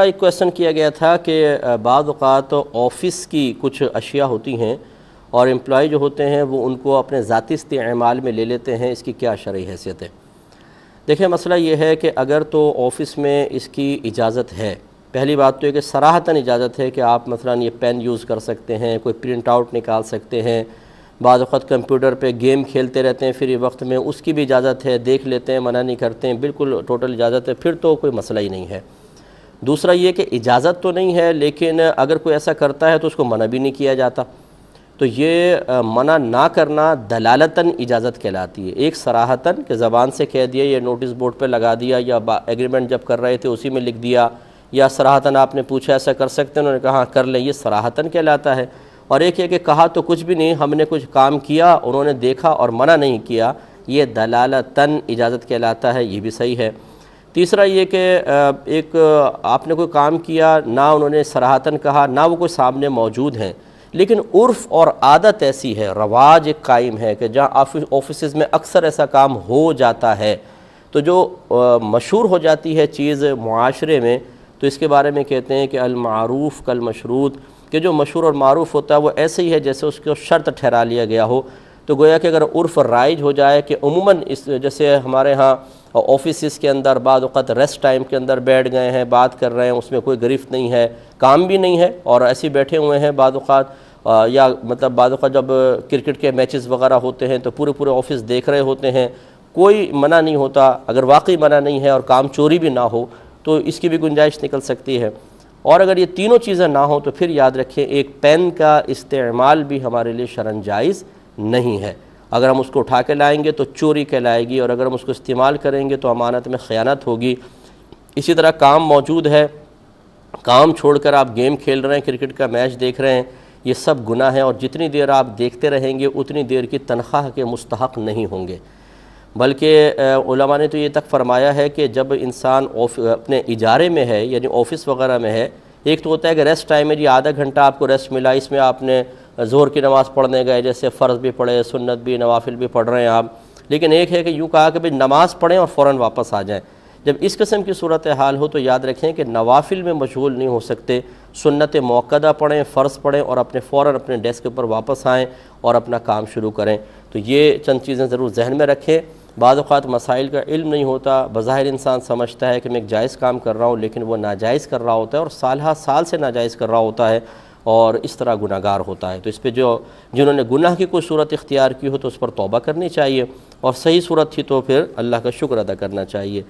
ایک کویسچن کیا گیا تھا کہ بعض اوقات آفس کی کچھ اشیاء ہوتی ہیں اور امپلائی جو ہوتے ہیں وہ ان کو اپنے ذاتی استعمال میں لے لیتے ہیں، اس کی کیا شرعی حیثیت ہے؟ دیکھیں، مسئلہ یہ ہے کہ اگر تو آفس میں اس کی اجازت ہے، پہلی بات تو یہ کہ صراحتاً اجازت ہے کہ آپ مثلا یہ پین یوز کر سکتے ہیں، کوئی پرنٹ آؤٹ نکال سکتے ہیں، بعض وقت کمپیوٹر پہ گیم کھیلتے رہتے ہیں فری وقت میں، اس کی بھی اجازت ہے، دیکھ لیتے ہیں، منع نہیں کرتے ہیں، بالکل ٹوٹل اجازت ہے، پھر تو کوئی مسئلہ ہی نہیں ہے۔ دوسرا یہ کہ اجازت تو نہیں ہے، لیکن اگر کوئی ایسا کرتا ہے تو اس کو منع بھی نہیں کیا جاتا، تو یہ منع نہ کرنا دلالتاً اجازت کہلاتی ہے۔ ایک صراحتاً کہ زبان سے کہہ دیا، یا نوٹس بورڈ پہ لگا دیا، یا ایگریمنٹ جب کر رہے تھے اسی میں لکھ دیا، یا صراحتاً آپ نے پوچھا ایسا کر سکتے ہیں، انہوں نے کہا ہاں کر لیں، یہ صراحتاً کہلاتا ہے۔ اور ایک یہ کہ کہا تو کچھ بھی نہیں، ہم نے کچھ کام کیا، انہوں نے دیکھا اور منع نہیں کیا، یہ دلالتاً اجازت کہلاتا ہے، یہ بھی صحیح ہے۔ تیسرا یہ کہ ایک آپ نے کوئی کام کیا، نہ انہوں نے صراحتاً کہا، نہ وہ کوئی سامنے موجود ہیں، لیکن عرف اور عادت ایسی ہے، رواج ایک قائم ہے کہ جہاں آفیسز میں اکثر ایسا کام ہو جاتا ہے، تو جو مشہور ہو جاتی ہے چیز معاشرے میں، تو اس کے بارے میں کہتے ہیں کہ المعروف کالمشروط، کہ جو مشہور اور معروف ہوتا ہے وہ ایسے ہی ہے جیسے اس کو شرط ٹھہرا لیا گیا ہو۔ تو گویا کہ اگر عرف رائج ہو جائے کہ عموماً جیسے ہمارے ہاں آفیسز کے اندر بعض اوقات ریسٹ ٹائم کے اندر بیٹھ گئے ہیں، بات کر رہے ہیں، اس میں کوئی گرفت نہیں ہے، کام بھی نہیں ہے اور ایسے بیٹھے ہوئے ہیں بعض اوقات، یا مطلب بعض اوقات جب کرکٹ کے میچز وغیرہ ہوتے ہیں تو پورے آفس دیکھ رہے ہوتے ہیں، کوئی منع نہیں ہوتا، اگر واقعی منع نہیں ہے اور کام چوری بھی نہ ہو تو اس کی بھی گنجائش نکل سکتی ہے۔ اور اگر یہ تینوں چیزیں نہ ہوں تو پھر یاد رکھیں ایک پین کا استعمال بھی ہمارے لیے شرعاً جائز نہیں ہے۔ اگر ہم اس کو اٹھا کے لائیں گے تو چوری کہلائے گی، اور اگر ہم اس کو استعمال کریں گے تو امانت میں خیانت ہوگی۔ اسی طرح کام موجود ہے، کام چھوڑ کر آپ گیم کھیل رہے ہیں، کرکٹ کا میچ دیکھ رہے ہیں، یہ سب گناہ ہیں، اور جتنی دیر آپ دیکھتے رہیں گے اتنی دیر کی تنخواہ کے مستحق نہیں ہوں گے۔ بلکہ علماء نے تو یہ تک فرمایا ہے کہ جب انسان اپنے اجارے میں ہے، یعنی آفس وغیرہ میں ہے، ایک تو ہوتا ہے کہ ریسٹ ٹائم ہے، جی آدھا گھنٹہ آپ کو ریسٹ ملا، اس میں آپ نے ظہر کی نماز پڑھنے گئے، جیسے فرض بھی پڑھے، سنت بھی، نوافل بھی پڑھ رہے ہیں آپ، لیکن ایک ہے کہ یوں کہا کہ بھئی نماز پڑھیں اور فوراً واپس آ جائیں۔ جب اس قسم کی صورتحال ہو تو یاد رکھیں کہ نوافل میں مشغول نہیں ہو سکتے، سنت موقدہ پڑھیں، فرض پڑھیں، اور فوراً اپنے ڈیسک پر واپس آئیں اور اپنا کام شروع کریں۔ تو یہ چند چیزیں ضرور ذہن میں رکھیں۔ بعض اوقات مسائل کا علم نہیں ہوتا، بظاہر انسان سمجھتا ہے کہ میں ایک جائز کام کر رہا ہوں، لیکن وہ ناجائز کر رہا ہوتا ہے، اور سالہ سال سے ناجائز کر رہا ہوتا ہے، اور اس طرح گناہ گار ہوتا ہے۔ تو اس پہ جنہوں نے گناہ کی کوئی صورت اختیار کی ہو تو اس پر توبہ کرنی چاہیے، اور صحیح صورت تھی تو پھر اللہ کا شکر ادا کرنا چاہیے۔